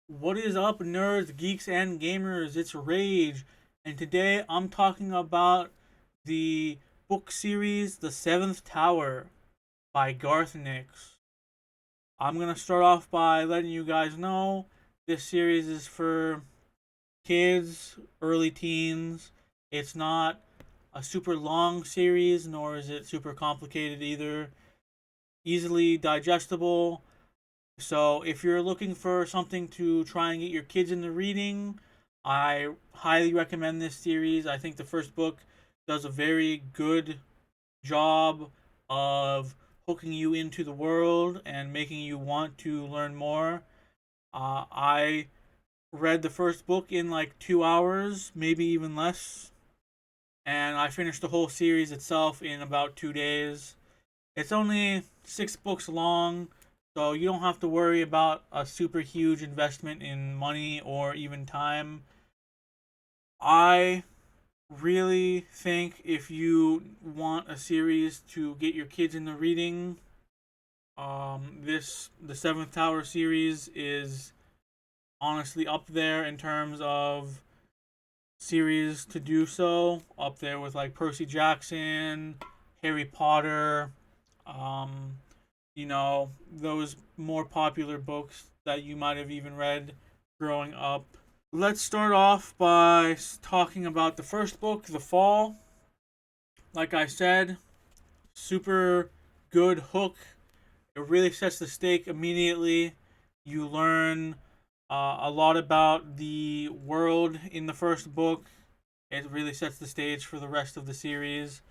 What is up, nerds, geeks, and gamers? It's Rage, and today I'm talking about the book series The Seventh Tower by Garth. I'm gonna start off by letting you guys know this series is for kids, early teens. It's not a super long series, nor is it super complicated either. Easily digestible. So if you're looking for something to try and get your kids into reading, I highly recommend this series. I think the first book does a very good job of hooking you into the world and making you want to learn more. I read the first book in like 2 hours, maybe even less, and I finished the whole series itself in about 2 days. It's only 6 books long, so you don't have to worry about a super huge investment in money or even time. I really think if you want a series to get your kids into reading, the Seventh Tower series is honestly up there in terms of series to do so. Up there with like Percy Jackson, Harry Potter, um, those more popular books that you might have even read growing up. Let's start off by talking about the first book, The Fall. Like I said, super good hook. It really sets the stake immediately. You learn a lot about the world in the first book. It really sets the stage for the rest of the series.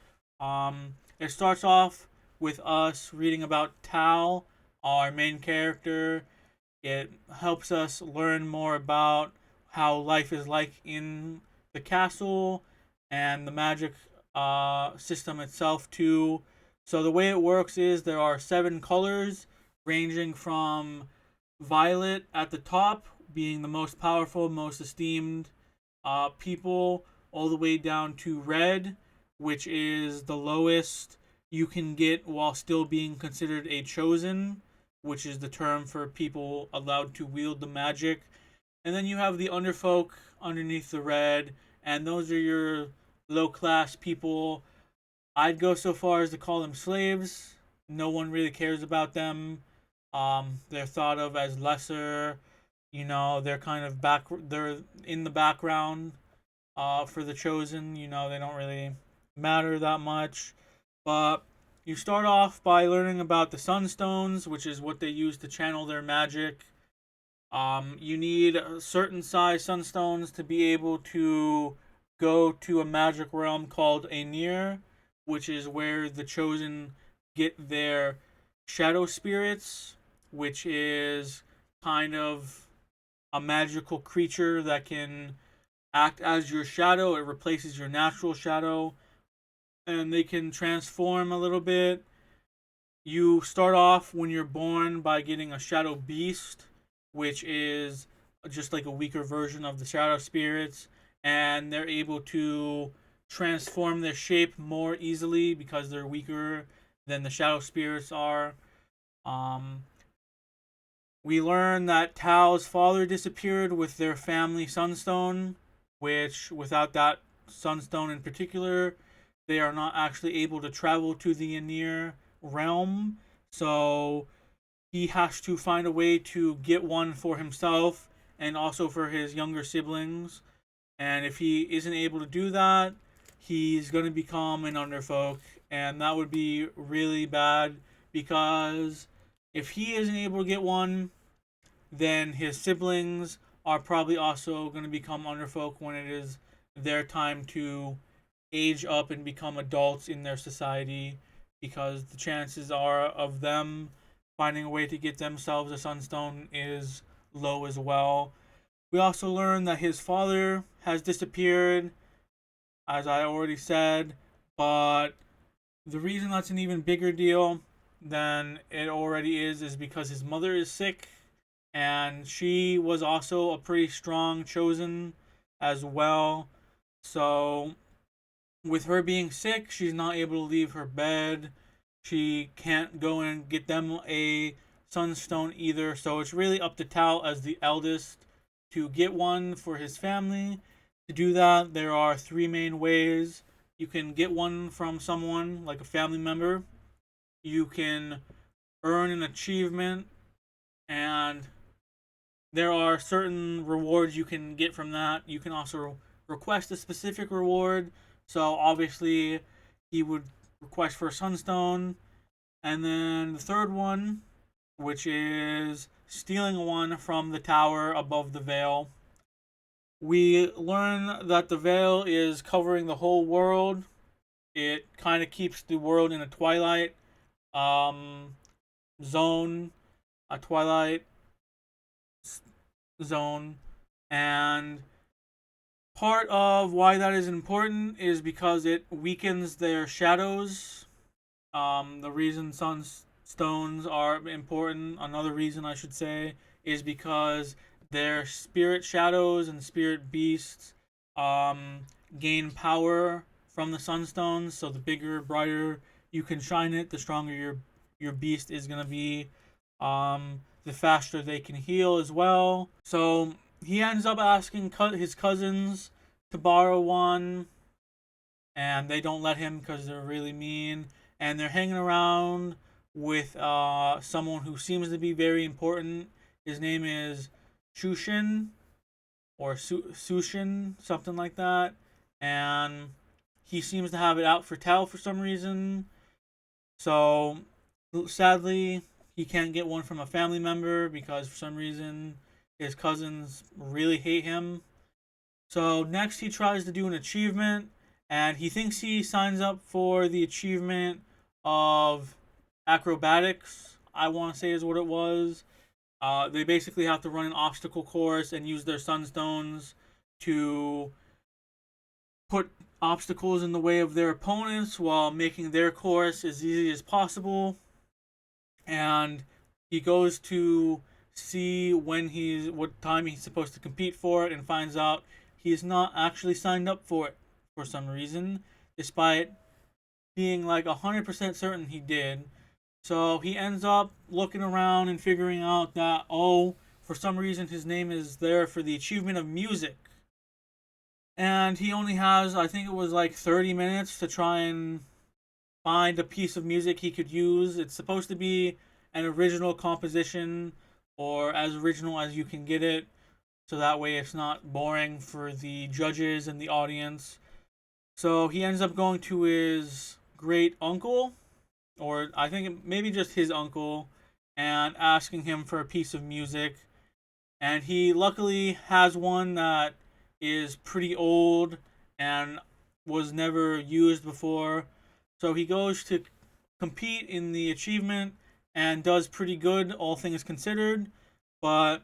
It starts off with us reading about Tal, our main character. It helps us learn more about how life is like in the castle and the magic system itself too. So the way it works is there are 7 colors, ranging from violet at the top, being the most powerful, most esteemed people, all the way down to red, which is the lowest you can get while still being considered a chosen, which is the term for people allowed to wield the magic. And then you have the underfolk underneath the red, and those are your low class people. I'd go so far as to call them slaves. No one really cares about them. They're thought of as lesser. They're kind of they're in the background for the chosen. They don't really matter that much. But you start off by learning about the sunstones, which is what they use to channel their magic. You need certain size sunstones to be able to go to a magic realm called Aenir, which is where the chosen get their shadow spirits, which is kind of a magical creature that can act as your shadow. It replaces your natural shadow, and they can transform a little bit. You start off when you're born by getting a shadow beast, which is just like a weaker version of the shadow spirits, and they're able to transform their shape more easily because they're weaker than the shadow spirits are. Um, we learn that Tao's father disappeared with their family sunstone, which without that sunstone in particular, they are not actually able to travel to the Aenir realm. So he has to find a way to get one for himself and also for his younger siblings. And if he isn't able to do that, he's going to become an underfolk. And that would be really bad because if he isn't able to get one, then his siblings are probably also going to become underfolk when it is their time to age up and become adults in their society, because the chances are of them finding a way to get themselves a sunstone is low as well. We also learn that his father has disappeared, as I already said, but the reason that's an even bigger deal than it already is because his mother is sick, and she was also a pretty strong chosen as well. So with her being sick, she's not able to leave her bed. She can't go and get them a sunstone either. So it's really up to Tal as the eldest to get one for his family. To do that, there are three main ways. You can get one from someone, like a family member. You can earn an achievement, and there are certain rewards you can get from that. You can also request a specific reward. So obviously, he would request for a sunstone. And then the third one, which is stealing one from the tower above the veil. We learn that the veil is covering the whole world. It kind of keeps the world in a twilight um, zone, a twilight zone, and part of why that is important is because it weakens their shadows. The reason sunstones are important, another reason I should say, is because their spirit shadows and spirit beasts um, gain power from the sunstones. So the bigger, brighter you can shine it, the stronger your beast is gonna be. The faster they can heal as well. So he ends up asking his cousins to borrow one, and they don't let him because they're really mean. And they're hanging around with someone who seems to be very important. His name is Shushin or Sushin, something like that. And he seems to have it out for Tal for some reason. So sadly, he can't get one from a family member because for some reason his cousins really hate him. So next he tries to do an achievement, and he thinks he signs up for the achievement of acrobatics, I want to say is what it was. They basically have to run an obstacle course and use their sunstones to put obstacles in the way of their opponents while making their course as easy as possible. And he goes to see what time he's supposed to compete for it, and finds out he's not actually signed up for it for some reason, despite being like 100% certain he did. So he ends up looking around and figuring out that, oh, for some reason his name is there for the achievement of music. And he only has, I think it was like 30 minutes to try and find a piece of music he could use. It's supposed to be an original composition, or as original as you can get it, so that way it's not boring for the judges and the audience. So he ends up going to his great uncle, or I think maybe just his uncle, and asking him for a piece of music. And he luckily has one that is pretty old and was never used before. So he goes to compete in the achievement and does pretty good, all things considered. But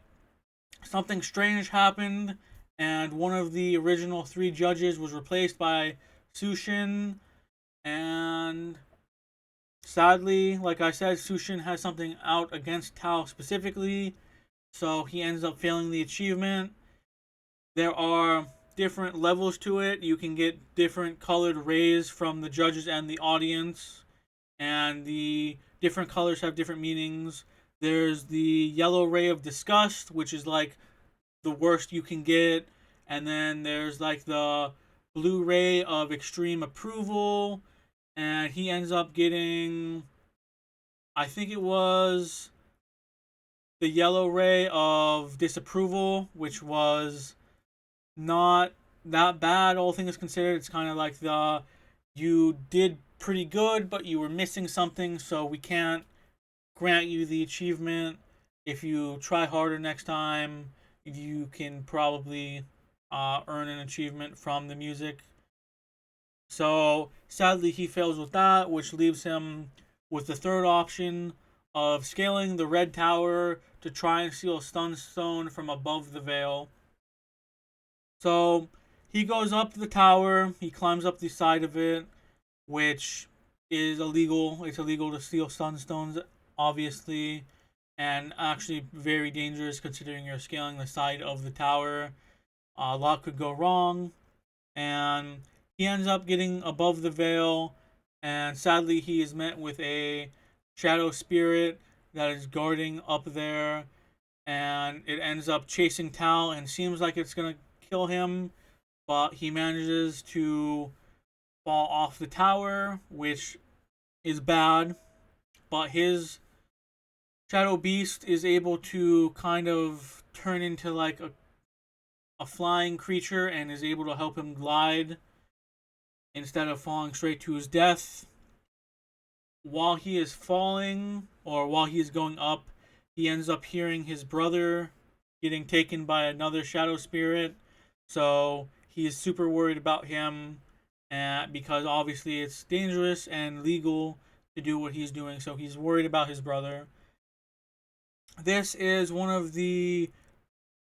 something strange happened, and one of the original three judges was replaced by Sushin. And sadly, like I said, Sushin has something out against Tao specifically, so he ends up failing the achievement. There are different levels to it. You can get different colored rays from the judges and the audience, and the different colors have different meanings. There's the yellow ray of disgust, which is like the worst you can get, and then there's like the blue ray of extreme approval, and he ends up getting, I think it was the yellow ray of disapproval, which was not that bad, all things considered. It's kind of like the, you did pretty good, but you were missing something, so we can't grant you the achievement. If you try harder next time, you can probably earn an achievement from the music. So sadly, he fails with that, which leaves him with the third option of scaling the red tower to try and steal a sunstone from above the veil. So he goes up the tower, he climbs up the side of it, which is illegal. It's illegal to steal sunstones, obviously, and actually very dangerous considering you're scaling the side of the tower. A lot could go wrong, and he ends up getting above the veil, and sadly, he is met with a shadow spirit that is guarding up there. and it ends up chasing Tal and seems like it's gonna kill him, but he manages to fall off the tower, which is bad. But his Shadow Beast is able to kind of turn into like a flying creature and is able to help him glide instead of falling straight to his death. While he is falling, or while he is going up, he ends up hearing his brother getting taken by another shadow spirit. So he is super worried about him, because obviously it's dangerous and legal to do what he's doing. So he's worried about his brother. This is one of the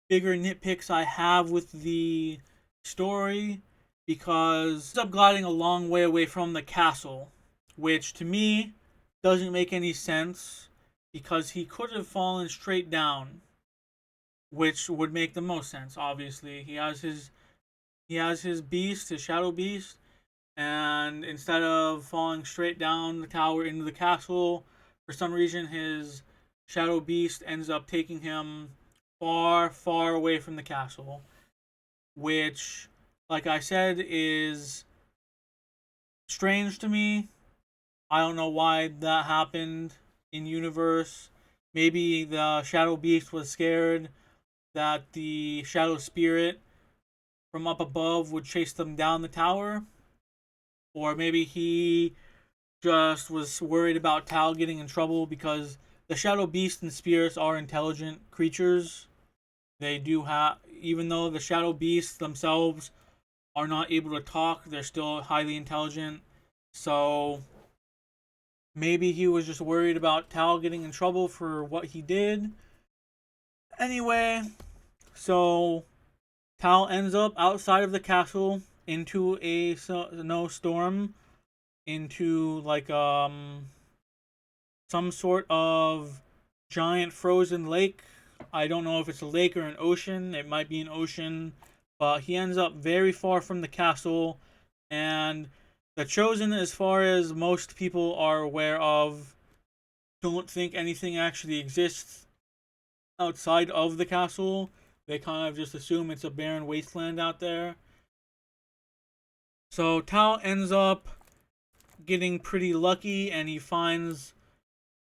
bigger nitpicks I have with the story, because he ends up gliding a long way away from the castle, which to me doesn't make any sense, because he could have fallen straight down, which would make the most sense. Obviously, he has his beast, his shadow beast, and instead of falling straight down the tower into the castle, for some reason his shadow beast ends up taking him far, far away from the castle, which, like I said, is strange to me. I don't know why that happened in universe. Maybe the Shadow Beast was scared that the Shadow Spirit from up above would chase them down the tower. Or maybe he just was worried about Tal getting in trouble, because the Shadow Beast and spirits are intelligent creatures. They do have, even though the Shadow Beasts themselves are not able to talk, they're still highly intelligent. So maybe he was just worried about Tal getting in trouble for what he did. Anyway, so Tal ends up outside of the castle into a snowstorm, into like some sort of giant frozen lake. I don't know if it's a lake or an ocean. It might be an ocean, but he ends up very far from the castle, and the Chosen, as far as most people are aware of, don't think anything actually exists outside of the castle. They kind of just assume it's a barren wasteland out there. So Tal ends up getting pretty lucky, and he finds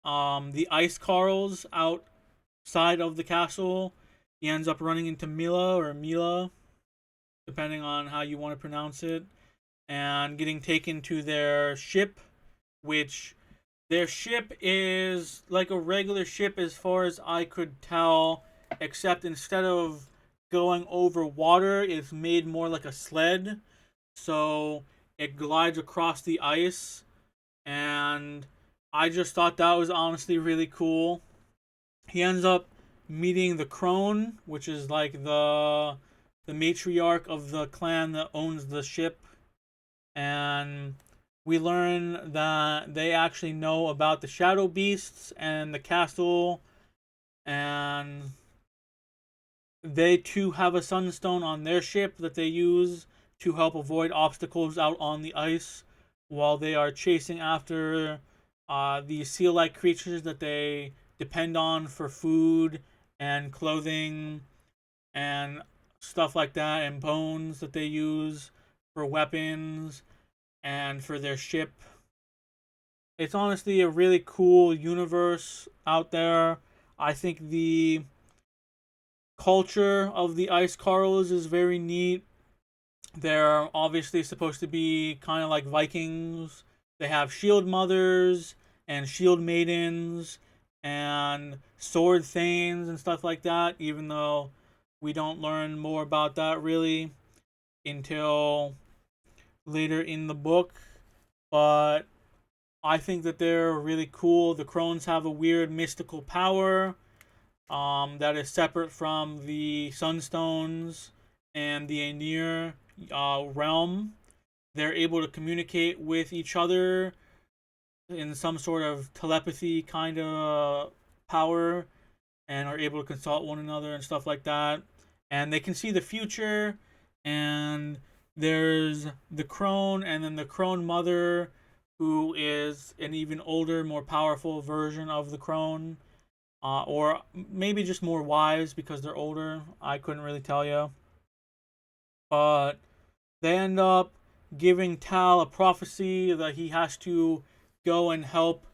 the ice carls outside of the castle. He ends up running into Mila, or Mila, depending on how you want to pronounce it, and getting taken to their ship, which their ship is like a regular ship as far as I could tell, except instead of going over water, it's made more like a sled. So it glides across the ice, and I just thought that was honestly really cool. He ends up meeting the crone, which is like the matriarch of the clan that owns the ship, and we learn that they actually know about the shadow beasts and the castle, and they too have a sunstone on their ship that they use to help avoid obstacles out on the ice while they are chasing after these seal-like creatures that they depend on for food and clothing and stuff like that, and bones that they use for weapons and for their ship. It's honestly a really cool universe out there. I think the culture of the Ice Carls is very neat. They're obviously supposed to be kind of like Vikings. They have shield mothers and shield maidens and sword thanes and stuff like that, even though we don't learn more about that really until later in the book. But I think that they're really cool. The Crones have a weird mystical power that is separate from the Sunstones and the Aenir realm. They're able to communicate with each other in some sort of telepathy kind of power, and are able to consult one another and stuff like that. And they can see the future, and there's the crone, and then the crone mother, who is an even older, more powerful version of the crone. or maybe just more wise because they're older. I couldn't really tell you. But they end up giving Tal a prophecy that he has to go and help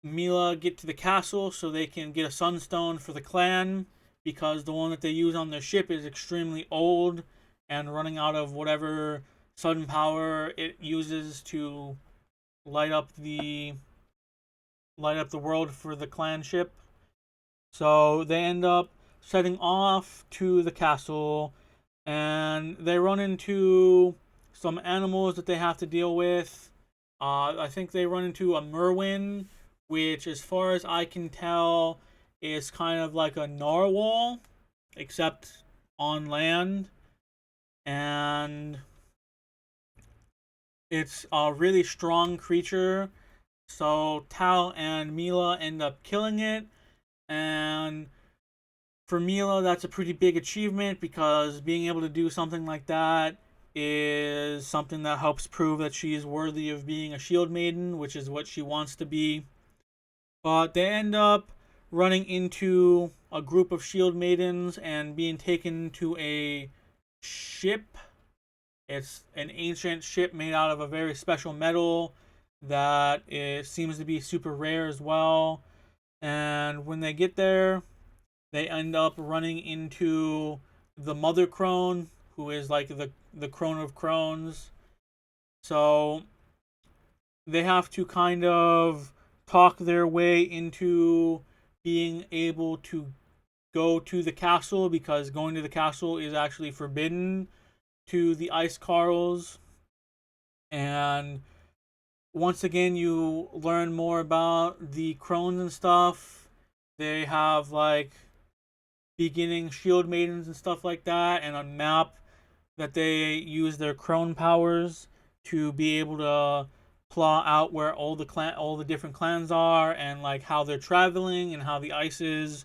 Mila get to the castle so they can get a sunstone for the clan because the one that they use on their ship is extremely old and running out of whatever sudden power it uses to light up the world for the clan ship. So they end up setting off to the castle and they run into some animals that they have to deal with. I think they run into a merwin, which, as far as I can tell, is kind of like a narwhal, except on land. And it's a really strong creature. So Tal and Mila end up killing it. And for Mila, that's a pretty big achievement because being able to do something like that is something that helps prove that she is worthy of being a shield maiden, which is what she wants to be. But they end up running into a group of shield maidens and being taken to a ship. It's an ancient ship made out of a very special metal that it seems to be super rare as well. And when they get there, they end up running into the mother crone, who is like the crone of crones. So they have to kind of talk their way into being able to go to the castle because going to the castle is actually forbidden to the ice carls. And once again, you learn more about the crones and stuff. They have like beginning shield maidens and stuff like that, and a map that they use their crone powers to be able to plot out where all the different clans are and like how they're traveling and how the ice is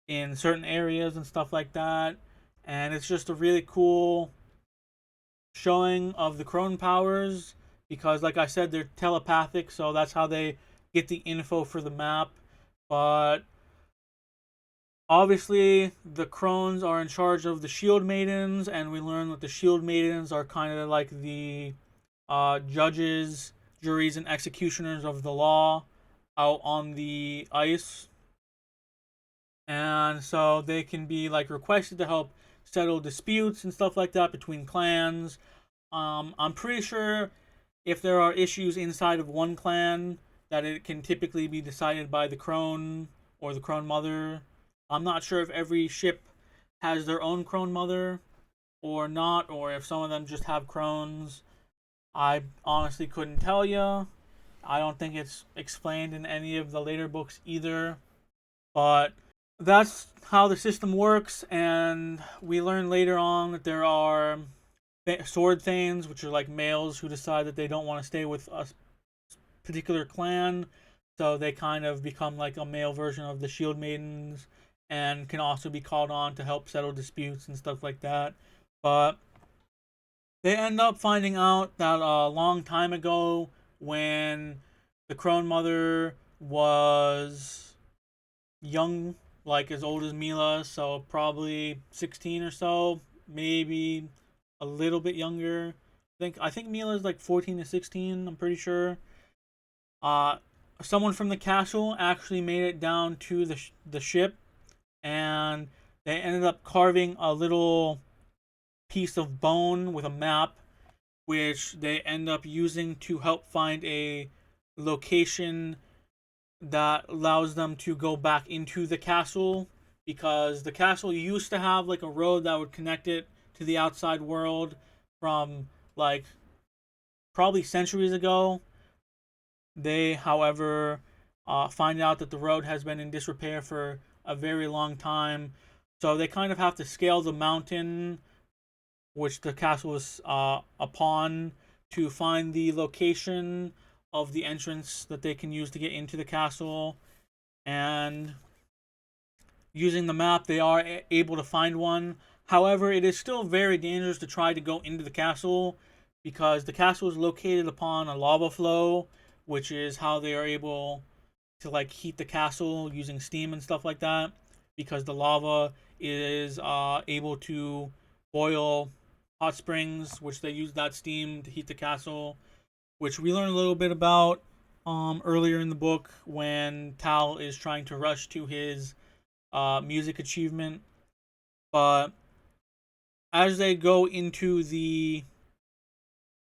in certain areas and stuff like that. And it's just a really cool showing of the crone powers because, like I said, they're telepathic, so that's how they get the info for the map. But obviously, the crones are in charge of the shield maidens, and we learn that the shield maidens are kind of like the judges, juries, and executioners of the law out on the ice. And so they can be like requested to help settle disputes and stuff like that between clans. I'm pretty sure if there are issues inside of one clan, that it can typically be decided by the crone or the crone mother. I'm not sure if every ship has their own crone mother or not, or if some of them just have crones. I honestly couldn't tell you. I don't think it's explained in any of the later books either. But that's how the system works, and we learn later on that there are sword thanes, which are like males who decide that they don't want to stay with a particular clan, so they kind of become like a male version of the shield maidens and can also be called on to help settle disputes and stuff like that. But they end up finding out that a long time ago, when the crone mother was young, like as old as Mila, so probably 16 or so, maybe a little bit younger. I think Mila's like 14 to 16, I'm pretty sure. Uh Someone from the castle actually made it down to the ship, and they ended up carving a little piece of bone with a map, which they end up using to help find a location that allows them to go back into the castle, because the castle used to have like a road that would connect it to the outside world from like probably centuries ago. They, however, find out that the road has been in disrepair for a very long time, so they kind of have to scale the mountain which the castle is upon to find the location of the entrance that they can use to get into the castle. And using the map, they are able to find one. However, it is still very dangerous to try to go into the castle because the castle is located upon a lava flow, which is how they are able to like heat the castle using steam and stuff like that, because the lava is able to boil hot springs, which they use that steam to heat the castle, which we learn a little bit about earlier in the book when Tal is trying to rush to his music achievement. But as they go into the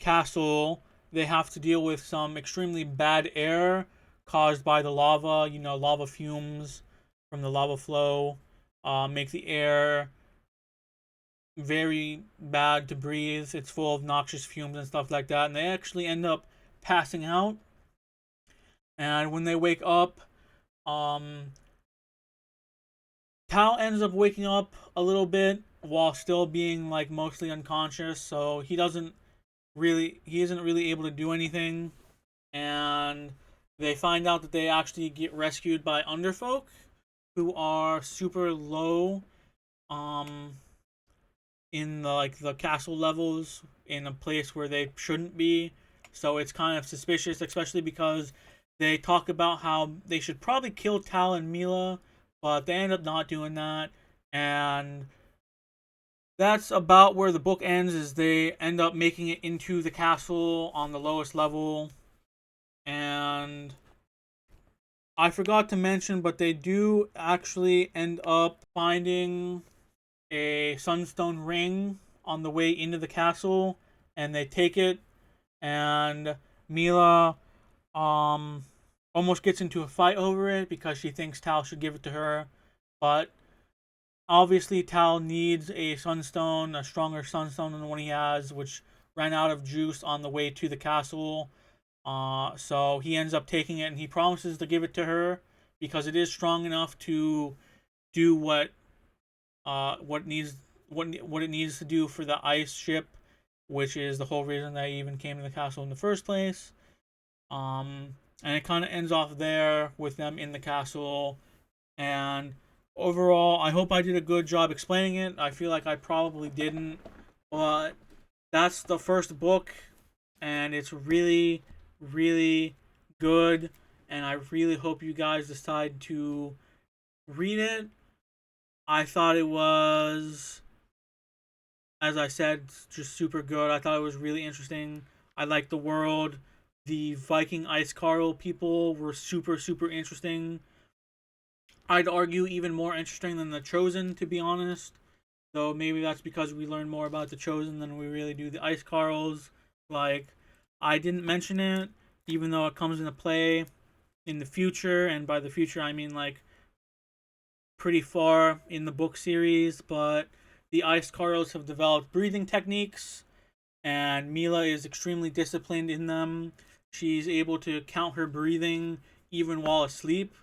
castle, they have to deal with some extremely bad air caused by the lava. You know, lava fumes from the lava flow make the air very bad to breathe. It's full of noxious fumes and stuff like that. And they actually end up passing out. And when they wake up, Tal ends up waking up a little bit while still being like mostly unconscious. So he isn't really able to do anything. And they find out that they actually get rescued by underfolk who are super low in the castle levels, in a place where they shouldn't be. So it's kind of suspicious, especially because they talk about how they should probably kill Tal and Mila, but they end up not doing that. And that's about where the book ends, is they end up making it into the castle on the lowest level. And I forgot to mention, but they do actually end up finding a sunstone ring on the way into the castle, and they take it, and Mila almost gets into a fight over it because she thinks Tal should give it to her. But obviously Tal needs a sunstone, a stronger sunstone than the one he has, which ran out of juice on the way to the castle. So he ends up taking it, and he promises to give it to her because it is strong enough to do what it needs to do for the ice ship, which is the whole reason that he even came to the castle in the first place. And it kind of ends off there with them in the castle. And overall, I hope I did a good job explaining it. I feel like I probably didn't, but that's the first book, and it's really, really good. And I really hope you guys decide to read it. I thought it was, as I said, just super good. I thought it was really interesting. I liked the world. The Viking Ice Carl people were super, super interesting. I'd argue even more interesting than the Chosen, to be honest. Though maybe that's because we learn more about the Chosen than we really do the Ice Carls. Like, I didn't mention it, even though it comes into play in the future, and by the future I mean like pretty far in the book series, but the Ice Carls have developed breathing techniques, and Mila is extremely disciplined in them. She's able to count her breathing even while asleep,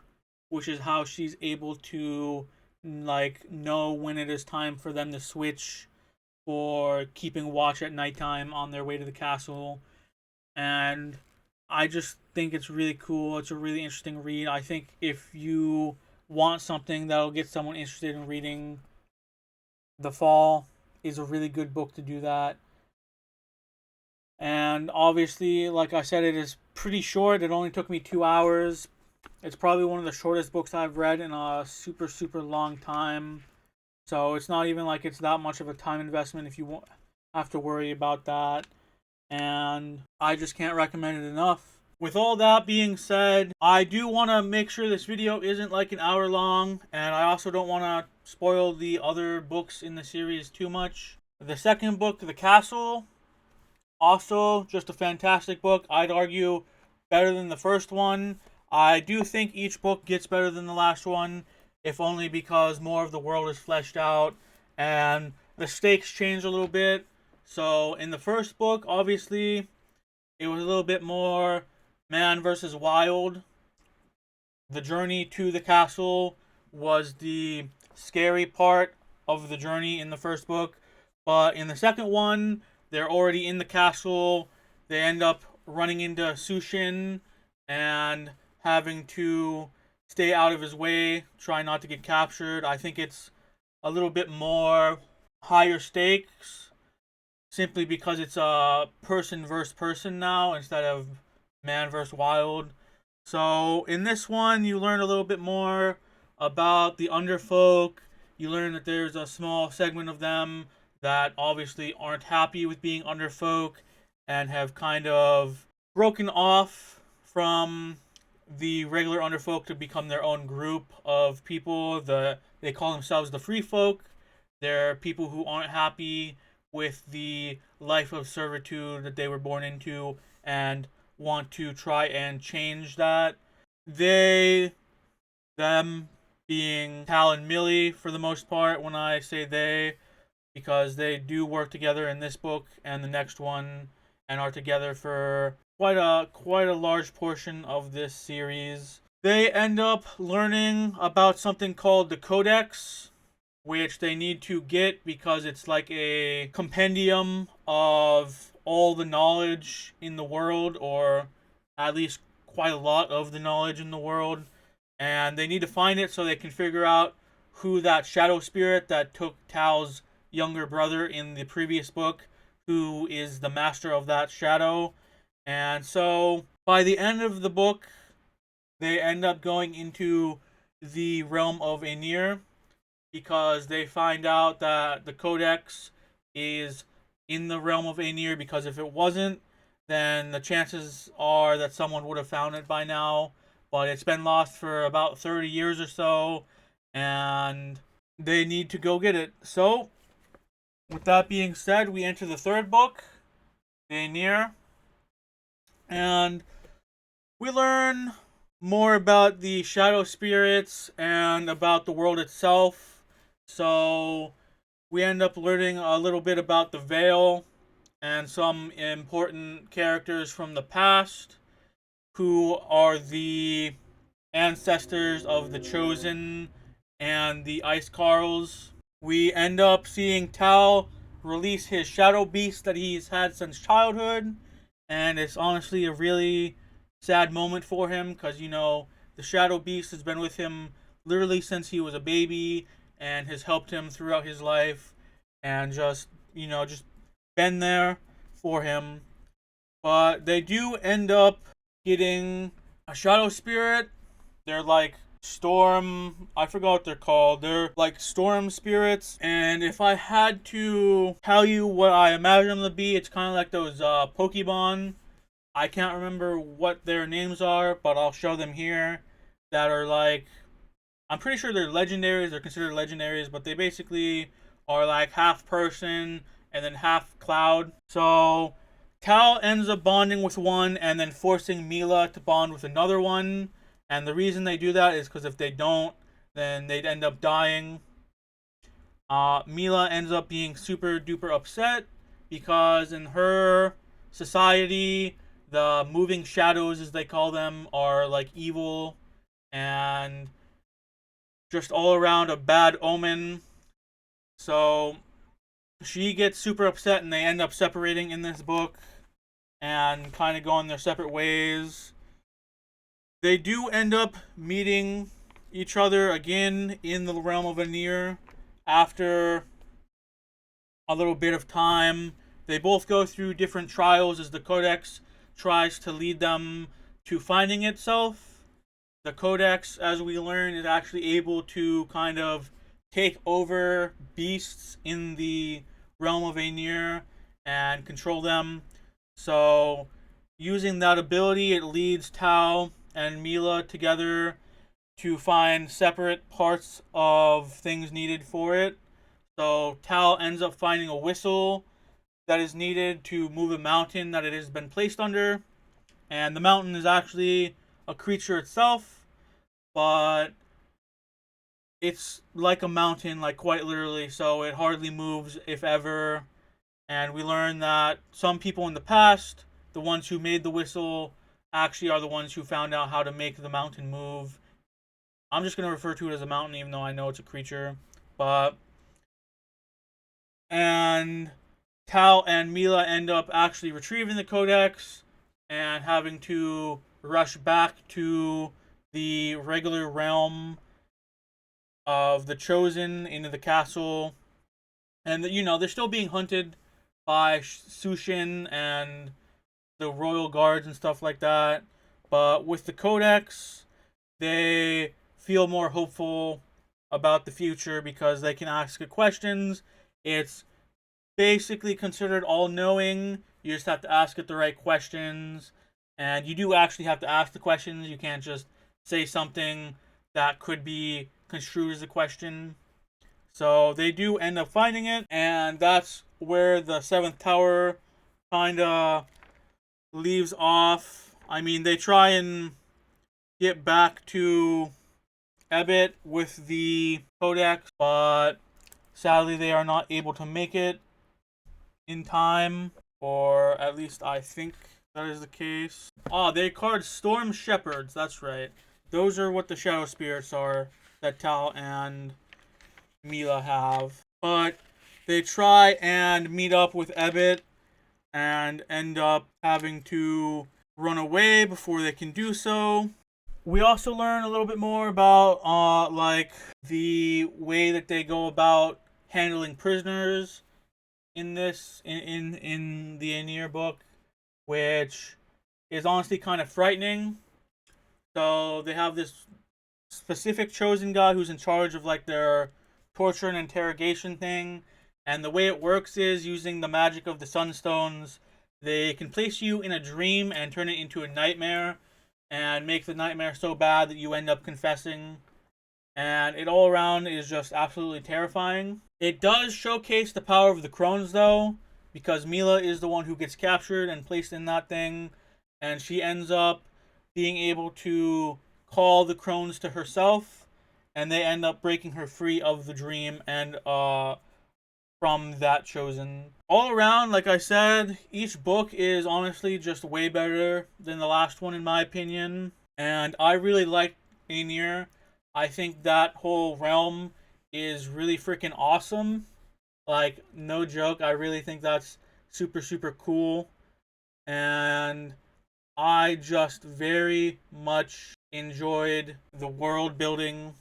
which is how she's able to like know when it is time for them to switch for keeping watch at nighttime on their way to the castle. And I just think it's really cool. It's a really interesting read. I think if you want something that'll get someone interested in reading, The Fall is a really good book to do that. And obviously, like I said, it is pretty short. It only took me 2 hours. It's probably one of the shortest books I've read in a super, super long time. So it's not even like it's that much of a time investment if you have to worry about that. And I just can't recommend it enough. With all that being said, I do want to make sure this video isn't like an hour long, and I also don't want to spoil the other books in the series too much. The second book, The Castle, also just a fantastic book. I'd argue better than the first one. I do think each book gets better than the last one, if only because more of the world is fleshed out and the stakes change a little bit. So in the first book, obviously, it was a little bit more man versus wild. The journey to the castle was the scary part of the journey in the first book. But in the second one, they're already in the castle. They end up running into Sushin and having to stay out of his way, try not to get captured. I think it's a little bit more higher stakes, simply because it's a person versus person now instead of man versus wild. So in this one, you learn a little bit more about the underfolk. You learn that there's a small segment of them that obviously aren't happy with being underfolk and have kind of broken off from the regular underfolk to become their own group of people. They call themselves the free folk. They're people who aren't happy with the life of servitude that they were born into and want to try and change that. They, them being Tal and Millie for the most part, when I say they, because they do work together in this book and the next one and are together for quite a large portion of this series. They end up learning about something called the Codex, which they need to get because it's like a compendium of all the knowledge in the world, or at least quite a lot of the knowledge in the world. And they need to find it so they can figure out who that shadow spirit that took Tal's younger brother in the previous book, who is the master of that shadow. And so by the end of the book, they end up going into the realm of Aenir because they find out that the Codex is in the realm of Aenir, because if it wasn't, then the chances are that someone would have found it by now. But it's been lost for about 30 years or so, and they need to go get it. So, with that being said, we enter the third book, Aenir, and we learn more about the shadow spirits and about the world itself. So, we end up learning a little bit about the Veil and some important characters from the past who are the ancestors of the Chosen and the Ice Carls. We end up seeing Tal release his shadow beast that he's had since childhood, and it's honestly a really sad moment for him because, the shadow beast has been with him literally since he was a baby and has helped him throughout his life and just been there for him. But they do end up getting a shadow spirit. They're like storm, I forgot what they're called. They're like storm spirits. And if I had to tell you what I imagine them to be, it's kind of like those Pokemon. I can't remember what their names are, but I'll show them here. That are like, I'm pretty sure they're legendaries. They're considered legendaries, but they basically are like half person and then half cloud. So Tal ends up bonding with one and then forcing Mila to bond with another one. And the reason they do that is because if they don't, then they'd end up dying. Mila ends up being super duper upset because in her society, the moving shadows, as they call them, are like evil and just all around a bad omen. So she gets super upset and they end up separating in this book and kind of going their separate ways. They do end up meeting each other again in the realm of Aenir after a little bit of time. They both go through different trials as the Codex tries to lead them to finding itself. The Codex, as we learn, is actually able to kind of take over beasts in the realm of Aenir and control them. So, using that ability, it leads Tal and Mila together to find separate parts of things needed for it. So, Tal ends up finding a whistle that is needed to move a mountain that it has been placed under. And the mountain is actually a creature itself, but it's like a mountain, like quite literally, so it hardly moves, if ever. And we learn that some people in the past, the ones who made the whistle, actually are the ones who found out how to make the mountain move. I'm just going to refer to it as a mountain, even though I know it's a creature. And Tal and Mila end up actually retrieving the Codex and having to rush back to the regular realm of the Chosen into the castle. And, they're still being hunted by Sushin and the royal guards and stuff like that. But with the Codex, they feel more hopeful about the future because they can ask it questions. It's basically considered all-knowing. You just have to ask it the right questions, and you do actually have to ask the questions. You can't just say something that could be construed as a question. So they do end up finding it, and that's where the seventh tower kind of leaves off. I mean, they try and get back to Ebit with the Codex, but sadly they are not able to make it in time, or at least I think that is the case. Oh, they called Storm Shepherds, that's right. Those are what the Shadow Spirits are that Tal and Mila have. But they try and meet up with Ebit and end up having to run away before they can do so. We also learn a little bit more about like the way that they go about handling prisoners in this in the Aenir book, which is honestly kind of frightening. So they have this specific chosen god who's in charge of like their torture and interrogation thing, and the way it works is using the magic of the sunstones. They can place you in a dream and turn it into a nightmare, and make the nightmare so bad that you end up confessing. And it all around is just absolutely terrifying. It does showcase the power of the crones though, because Mila is the one who gets captured and placed in that thing, and she ends up being able to call the crones to herself, and they end up breaking her free of the dream and from that chosen. All around, like I said, each book is honestly just way better than the last one in my opinion, and I really like Aenir. I think that whole realm is really freaking awesome. Like, no joke, I really think that's super, super cool. And I just very much enjoyed the world building.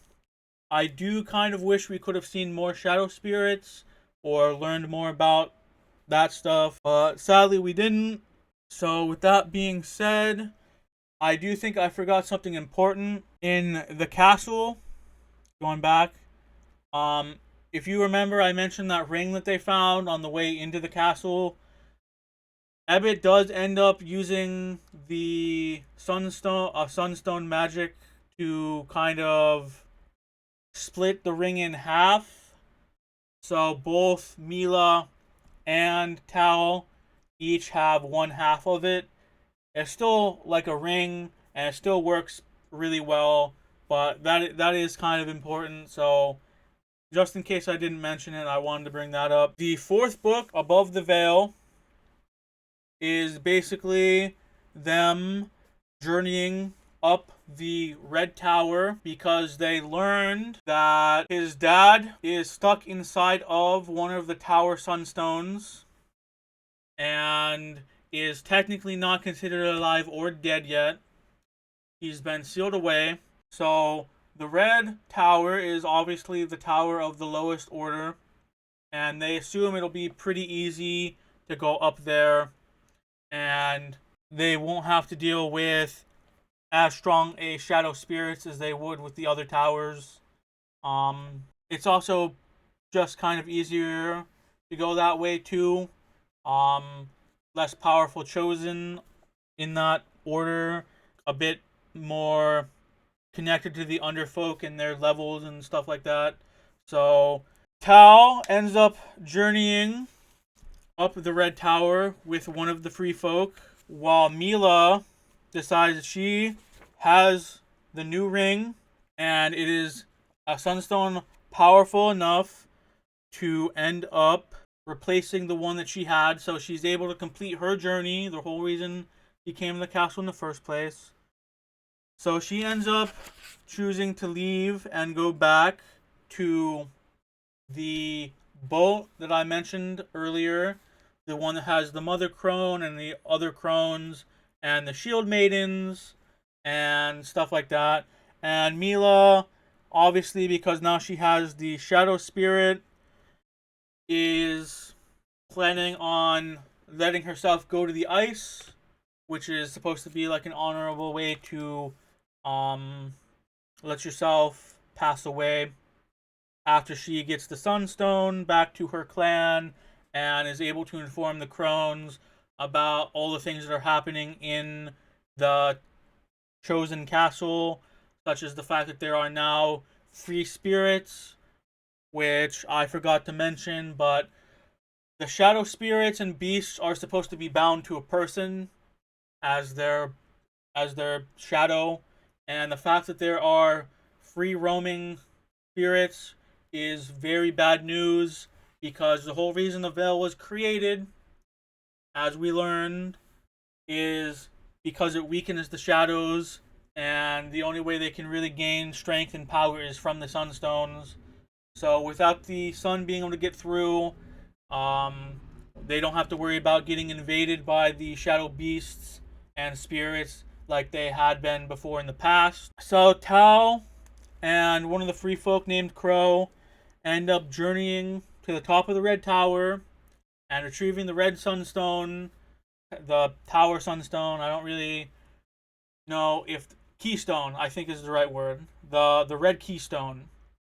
I do kind of wish we could have seen more shadow spirits or learned more about that stuff, but sadly we didn't. So, with that being said, I do think I forgot something important in the castle. Going back, if you remember, I mentioned that ring that they found on the way into the castle. Ebit does end up using the sunstone magic to kind of split the ring in half. So both Mila and Tal each have one half of it. It's still like a ring, and it still works really well. But that is kind of important. So just in case I didn't mention it, I wanted to bring that up. The fourth book, Above the Veil, is basically them journeying up the Red Tower because they learned that his dad is stuck inside of one of the tower sunstones and is technically not considered alive or dead yet. He's been sealed away. So the Red Tower is obviously the tower of the lowest order, and they assume it'll be pretty easy to go up there, and they won't have to deal with as strong a shadow spirits as they would with the other towers. It's also just kind of easier to go that way too. Less powerful chosen in that order, a bit more connected to the underfolk and their levels and stuff like that. So Tal ends up journeying up the Red Tower with one of the free folk, while Mila decides she has the new ring, and it is a sunstone powerful enough to end up replacing the one that she had, so she's able to complete her journey, the whole reason she came to the castle in the first place. So she ends up choosing to leave and go back to the boat that I mentioned earlier, the one that has the mother crone and the other crones and the shield maidens and stuff like that. And Mila, obviously, because now she has the shadow spirit, is planning on letting herself go to the ice which is supposed to be like an honorable way to um, let yourself pass away after she gets the Sunstone back to her clan and is able to inform the crones about all the things that are happening in the chosen castle, such as the fact that there are now free spirits, which I forgot to mention, but the shadow spirits and beasts are supposed to be bound to a person as their shadow, and the fact that there are free roaming spirits is very bad news because the whole reason the veil was created, as we learned, is because it weakens the shadows, and the only way they can really gain strength and power is from the sunstones. So without the sun being able to get through, um, they don't have to worry about getting invaded by the shadow beasts and spirits like they had been before in the past. So Tao and one of the free folk named Crow end up journeying to the top of the Red Tower and retrieving the Red Sunstone, the Tower Sunstone. I don't really know if Keystone, I think is the right word. The Red Keystone,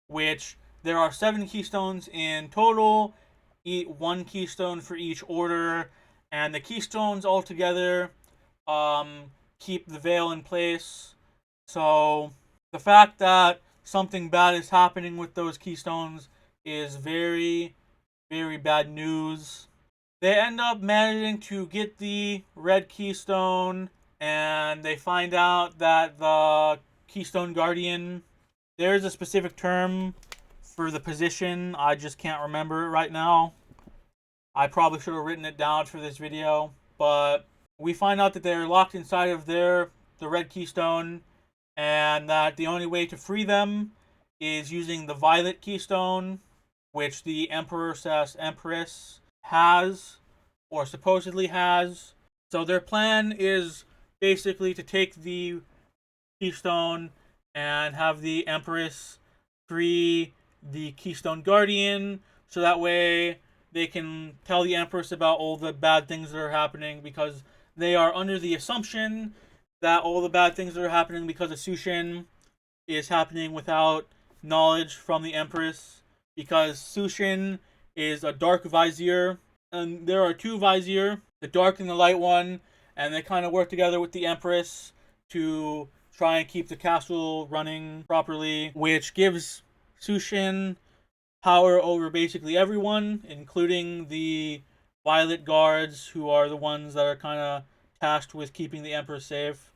which there are 7 keystones in total, one keystone for each order, and the keystones altogether keep the veil in place. So the fact that something bad is happening with those keystones is very, very bad news. They end up managing to get the red keystone, and they find out that the Keystone Guardian, there is a specific term for the position. I just can't remember it right now. I probably should have written it down for this video, but we find out that they're locked inside of the red keystone, and that the only way to free them is using the violet keystone, which the Empress has, or supposedly has. So their plan is basically to take the keystone and have the Empress free the Keystone Guardian, so that way they can tell the Empress about all the bad things that are happening, because they are under the assumption that all the bad things that are happening because of Sushin is happening without knowledge from the Empress, because Sushin is a dark vizier, and there are 2 vizier, the dark and the light one, and they kind of work together with the Empress to try and keep the castle running properly, which gives Sushin power over basically everyone, including the Violet Guards, who are the ones that are kind of tasked with keeping the Emperor safe.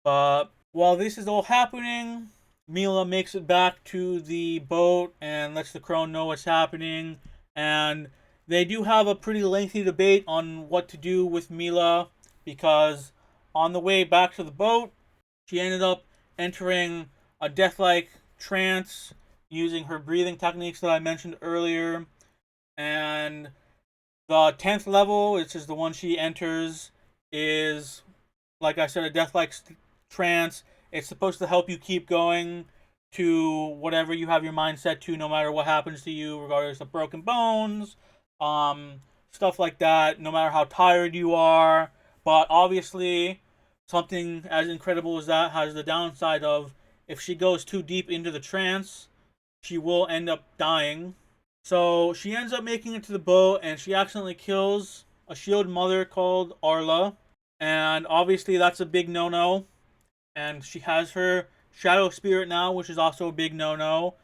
But while this is all happening, Mila makes it back to the boat and lets the crone know what's happening. And they do have a pretty lengthy debate on what to do with Mila, because on the way back to the boat, she ended up entering a death-like trance using her breathing techniques that I mentioned earlier. And the 10th level, which is the one she enters, is, like I said, a death-like trance. It's supposed to help you keep going to whatever you have your mind set to, no matter what happens to you, regardless of broken bones, stuff like that, no matter how tired you are. But obviously, something as incredible as that has the downside of, if she goes too deep into the trance, she will end up dying. So she ends up making it to the boat, and she accidentally kills a shield mother called Arla. And obviously that's a big no-no. And she has her shadow spirit now, which is also a big no-no.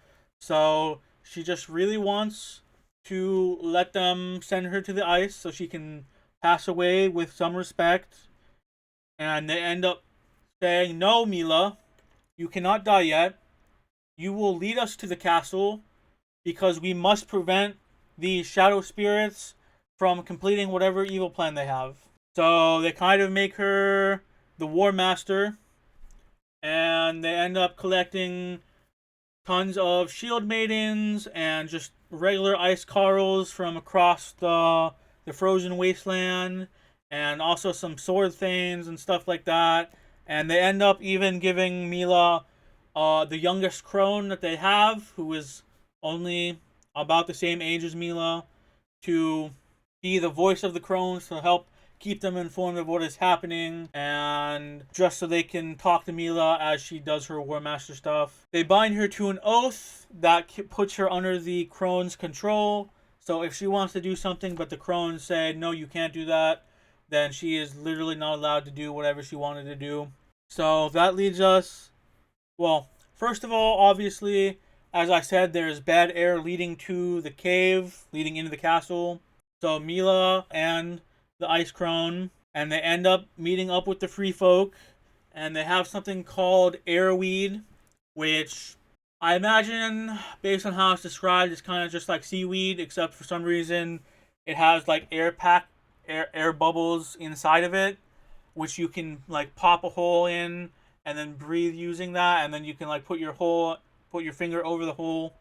So she just really wants to let them send her to the ice so she can pass away with some respect. And they end up saying, "No, Mila, you cannot die yet. You will lead us to the castle, because we must prevent the shadow spirits from completing whatever evil plan they have." So they kind of make her the war master, and they end up collecting tons of shield maidens and just regular ice carls from across the frozen wasteland, and also some sword thanes and stuff like that. And they end up even giving Mila the youngest crone that they have, who is only about the same age as Mila, to be the voice of the crones to help keep them informed of what is happening, and just so they can talk to Mila as she does her War Master stuff. They bind her to an oath that puts her under the Crone's control. So if she wants to do something but the Crones said, no, you can't do that, then she is literally not allowed to do whatever she wanted to do. So that leads us, well, first of all, obviously, as I said, there's bad air leading to the cave, leading into the castle. So Mila and the Ice Crone, and they end up meeting up with the Free Folk, and they have something called airweed, which I imagine, based on how it's described, is kind of just like seaweed, except for some reason it has like air bubbles inside of it, which you can like pop a hole in and then breathe using that, and then you can like put your finger over the hole,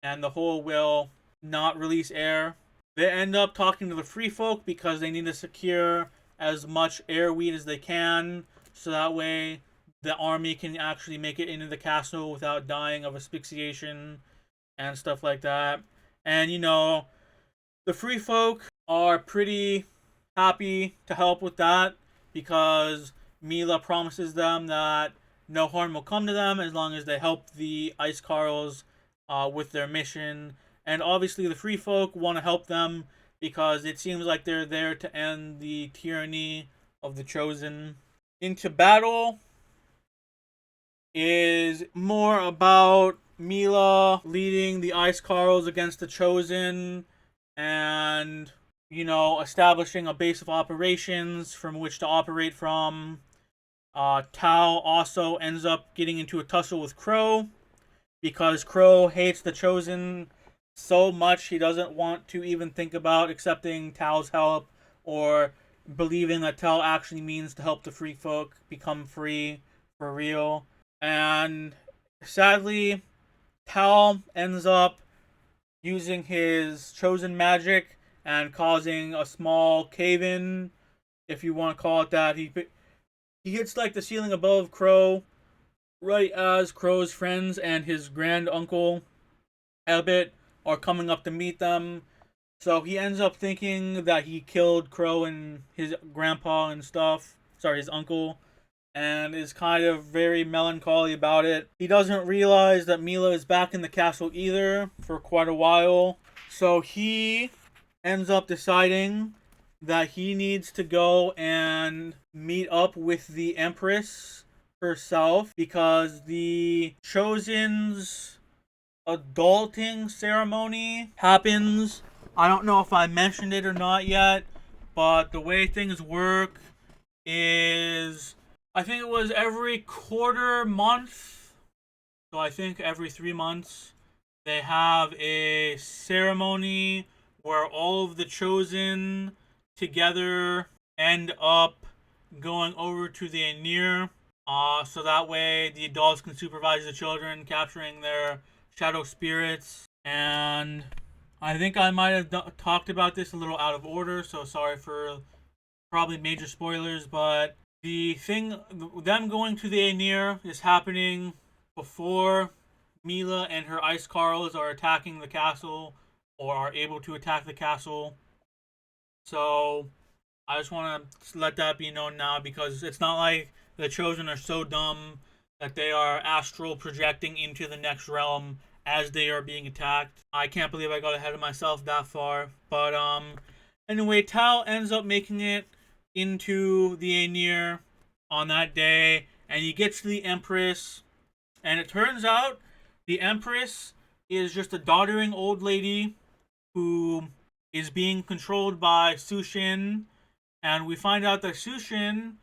and the hole will not release air. They end up talking to the Free Folk because they need to secure as much airweed as they can, so that way the army can actually make it into the castle without dying of asphyxiation and stuff like that. And the Free Folk are pretty happy to help with that because Mila promises them that no harm will come to them as long as they help the Ice Carls with their mission. And obviously the Free Folk want to help them because it seems like they're there to end the tyranny of the Chosen. Into battle is more about Mila leading the Ice Carls against the Chosen and, establishing a base of operations from which to operate from. Tal also ends up getting into a tussle with Crow because Crow hates the Chosen so much he doesn't want to even think about accepting Tal's help or believing that Tal actually means to help the Free Folk become free for real. And sadly, Tal ends up using his Chosen magic and causing a small cave-in, if you want to call it that. He hits like the ceiling above Crow right as Crow's friends and his grand uncle Abbott are coming up to meet them. So he ends up thinking that he killed Crow and his grandpa and stuff. Sorry, his uncle. And is kind of very melancholy about it. He doesn't realize that Mila is back in the castle either for quite a while. So he ends up deciding that he needs to go and meet up with the Empress herself because the Chosen's adulting ceremony happens. I don't know if I mentioned it or not yet, but the way things work is I think it was every quarter month, so I think every 3 months, they have a ceremony where all of the Chosen together end up going over to the Aenir, so that way the adults can supervise the children, capturing their shadow spirits. And I think I might have talked about this a little out of order, so sorry for probably major spoilers, but them going to the Aenir is happening before Mila and her Ice Carls are attacking the castle or are able to attack the castle. So I just want to let that be known now because it's not like the Chosen are so dumb that they are astral projecting into the next realm as they are being attacked. I can't believe I got ahead of myself that far. But anyway, Tal ends up making it into the Aenir on that day, and he gets to the Empress, and it turns out the Empress is just a doddering old lady who is being controlled by Sushin, and we find out that Sushin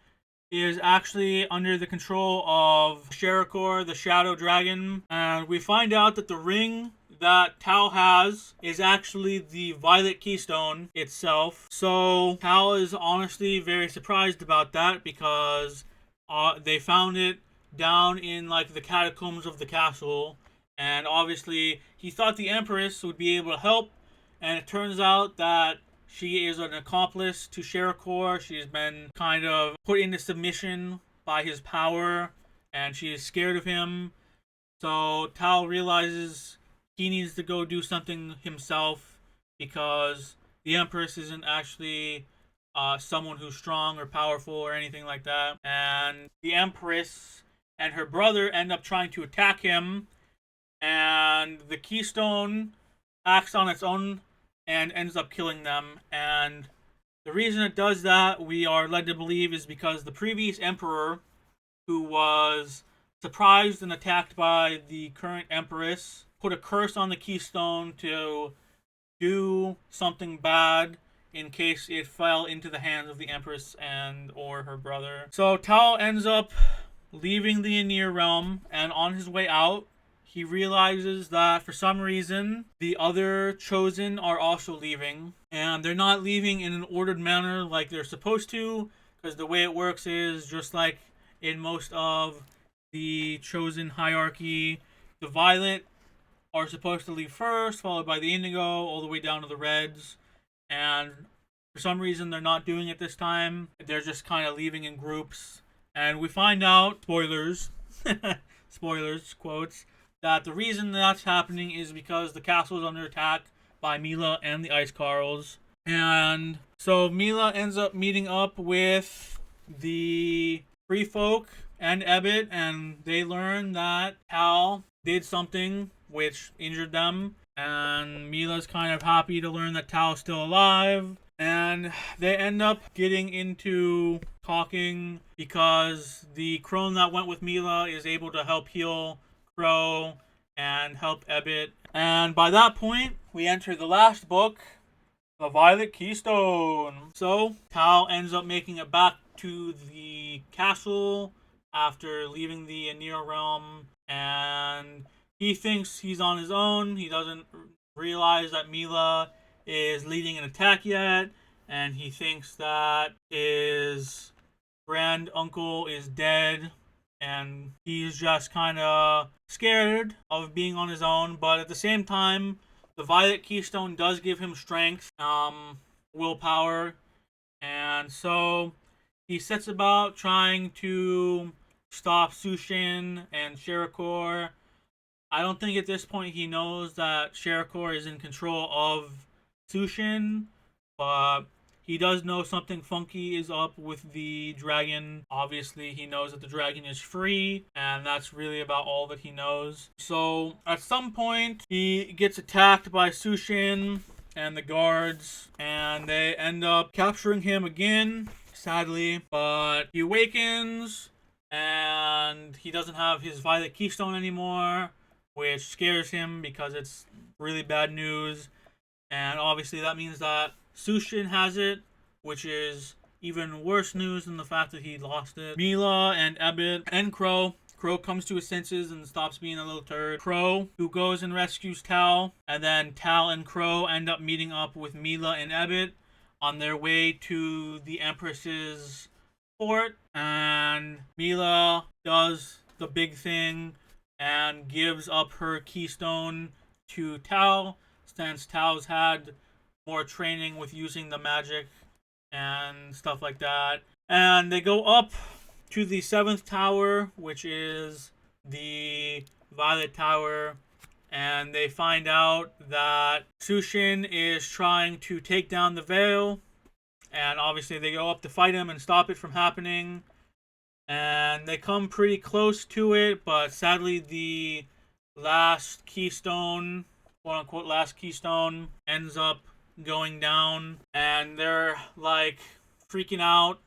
is actually under the control of Sherakor, the Shadow Dragon, and we find out that the ring that Tal has is actually the Violet Keystone itself. So Tal is honestly very surprised about that because they found it down in like the catacombs of the castle, and obviously he thought the Empress would be able to help, and it turns out that she is an accomplice to Sherakor. She's been kind of put into submission by his power, and she is scared of him. So Tal realizes he needs to go do something himself because the Empress isn't actually someone who's strong or powerful or anything like that. And the Empress and her brother end up trying to attack him, and the Keystone acts on its own and ends up killing them. And the reason it does that, we are led to believe, is because the previous Emperor, who was surprised and attacked by the current Empress, put a curse on the Keystone to do something bad in case it fell into the hands of the Empress and or her brother. So Tal ends up leaving the Aenir realm, and on his way out, he realizes that for some reason the other chosen are also leaving, and they're not leaving in an ordered manner like they're supposed to, because the way it works is just like in most of the chosen hierarchy, the violet are supposed to leave first, followed by the indigo, all the way down to the reds. And for some reason, they're not doing it this time. They're just kind of leaving in groups. And we find out, spoilers, spoilers, quotes, that the reason that's happening is because the castle is under attack by Mila and the Ice Carls. And so Mila ends up meeting up with the Free Folk and Ebbet, and they learn that Tal did something which injured them, and Mila's kind of happy to learn that Tal's still alive, and they end up getting into talking because the crone that went with Mila is able to help heal Crow and help Ebbet. And by that point, we enter the last book, The Violet Keystone. So Tal ends up making it back to the castle after leaving the Aenir realm, and he thinks he's on his own. He doesn't realize that Mila is leading an attack yet, and he thinks that his grand uncle is dead, and he's just kind of scared of being on his own. But at the same time, the Violet Keystone does give him strength, willpower, and so he sets about trying to stop Sushin and Sherakor. I don't think at this point he knows that Sherakor is in control of Sushin, but he does know something funky is up with the dragon. Obviously, he knows that the dragon is free, and that's really about all that he knows. So, at some point, he gets attacked by Sushin and the guards, and they end up capturing him again, sadly, but he awakens, and he doesn't have his Violet Keystone anymore, which scares him because it's really bad news. And obviously that means that Sushin has it, which is even worse news than the fact that he lost it. Mila and Ebbet and Crow. Crow comes to his senses and stops being a little turd. Crow, who goes and rescues Tal, and then Tal and Crow end up meeting up with Mila and Ebbet on their way to the Empress's fort, and Mila does the big thing and gives up her keystone to Tal, since Tal's had more training with using the magic and stuff like that. And they go up to the 7th tower, which is the Violet Tower, and they find out that Sushin is trying to take down the veil, and obviously they go up to fight him and stop it from happening. And they come pretty close to it, but sadly the last keystone, quote unquote last keystone, ends up going down, and they're like freaking out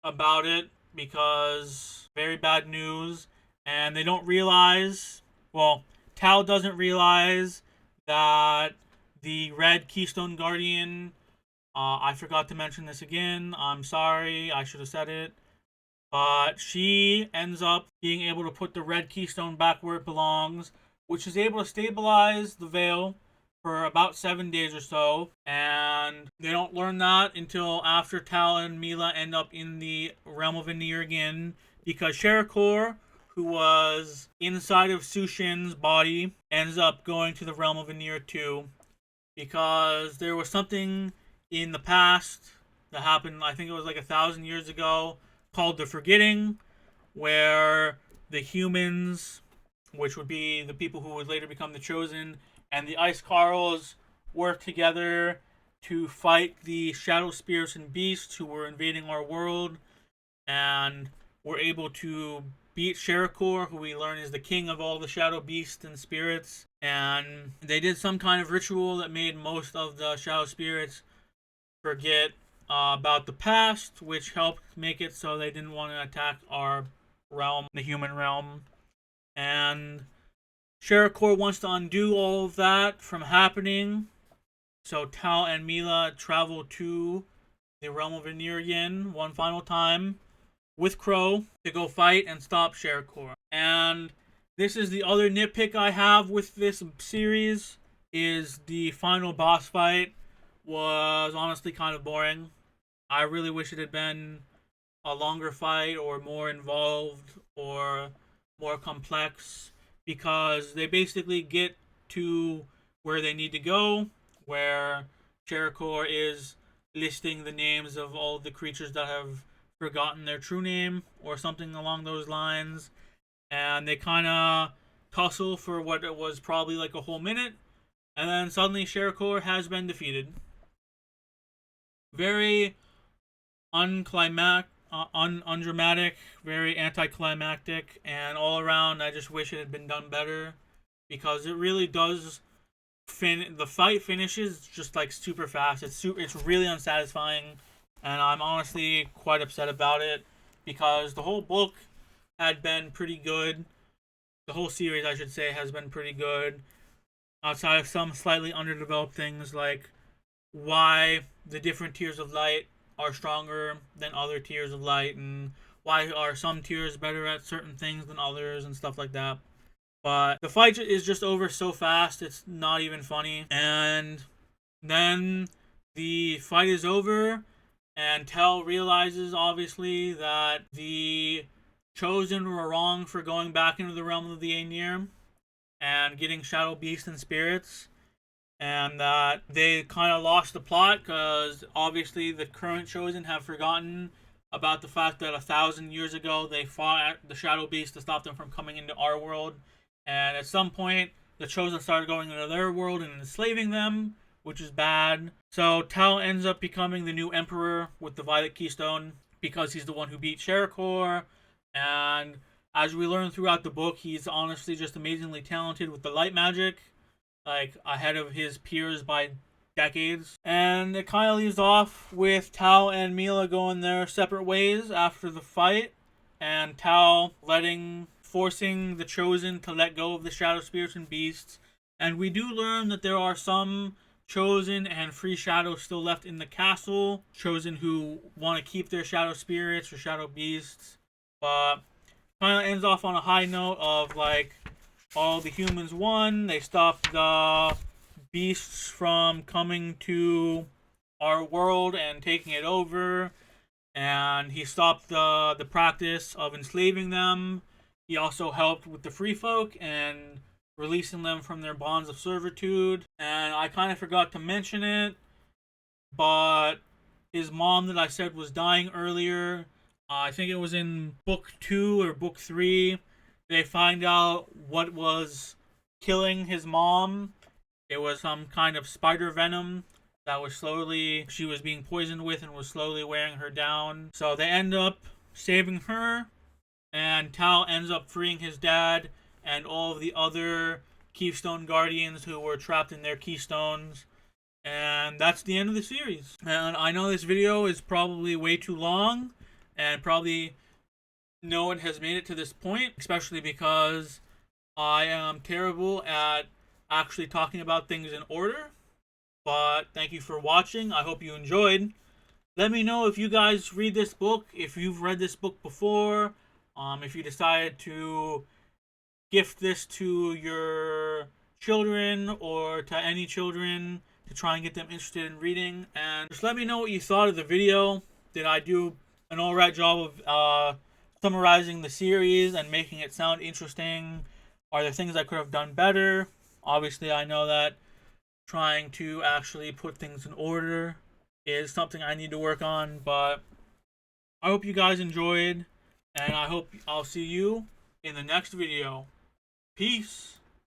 about it because very bad news. And they don't realize, well, Tal doesn't realize that the red Keystone Guardian, I forgot to mention this again, I'm sorry, I should have said it, but she ends up being able to put the red keystone back where it belongs, which is able to stabilize the veil for about 7 days or so. And they don't learn that until after Tal and Mila end up in the realm of Aenir again, because Sherakor, who was inside of Sushin's body, ends up going to the realm of Aenir too, because there was something in the past that happened, I think it was like 1,000 years ago, called the Forgetting, where the humans, which would be the people who would later become the Chosen, and the Ice Carls work together to fight the shadow spirits and beasts who were invading our world, and were able to beat Sherakor, who we learn is the king of all the shadow beasts and spirits. And they did some kind of ritual that made most of the shadow spirits forget about the past, which helped make it so they didn't want to attack our realm, the human realm. And Sherakor wants to undo all of that from happening. So Tal and Mila travel to the realm of Aenir again one final time with Crow to go fight and stop Sherakor. And this is the other nitpick I have with this series, is the final boss fight was honestly kind of boring. I really wish it had been a longer fight or more involved or more complex, because they basically get to where they need to go, where Sherakor is listing the names of all the creatures that have forgotten their true name or something along those lines, and they kind of tussle for what it was probably like a whole minute, and then suddenly Sherakor has been defeated. Very undramatic, very anticlimactic, and all around I just wish it had been done better, because it really does the fight finishes just like super fast. It's really unsatisfying, and I'm honestly quite upset about it, because the whole book had been pretty good. The whole series, I should say, has been pretty good, outside of some slightly underdeveloped things like why the different tiers of light are stronger than other tiers of light, and why are some tiers better at certain things than others and stuff like that. But the fight is just over so fast, it's not even funny. And then the fight is over, and Tel realizes, obviously, that the Chosen were wrong for going back into the realm of the Aenir and getting Shadow Beasts and Spirits, and that they kind of lost the plot, because obviously the current Chosen have forgotten about the fact that 1,000 years ago they fought the Shadow Beast to stop them from coming into our world, and at some point the Chosen started going into their world and enslaving them, which is bad. So Tal ends up becoming the new emperor with the Violet Keystone, because he's the one who beat Sherakor, and as we learn throughout the book, he's honestly just amazingly talented with the light magic, like ahead of his peers by decades. And it kind of leaves off with Tal and Mila going their separate ways after the fight, and Tal forcing the Chosen to let go of the Shadow Spirits and Beasts. And we do learn that there are some Chosen and Free Shadows still left in the castle, Chosen who want to keep their Shadow Spirits or Shadow Beasts. But kind of ends off on a high note of like, all the humans won. They stopped the beasts from coming to our world and taking it over, and he stopped the practice of enslaving them. He also helped with the free folk and releasing them from their bonds of servitude. And I kind of forgot to mention it, but his mom that I said was dying earlier, I think it was in book 2 or book 3, they find out what was killing his mom. It was some kind of spider venom that she was being poisoned with and was slowly wearing her down. So they end up saving her, and Tal ends up freeing his dad and all of the other Keystone Guardians who were trapped in their Keystones. And that's the end of the series. And I know this video is probably way too long, and probably no one has made it to this point, especially because I am terrible at actually talking about things in order. But thank you for watching. I hope you enjoyed. Let me know if you guys read this book, if you've read this book before, if you decided to gift this to your children or to any children to try and get them interested in reading. And just let me know what you thought of the video. Did I do an alright job of summarizing the series and making it sound interesting? Are there things I could have done better? Obviously, I know that trying to actually put things in order is something I need to work on, but I hope you guys enjoyed, and I hope I'll see you in the next video. Peace.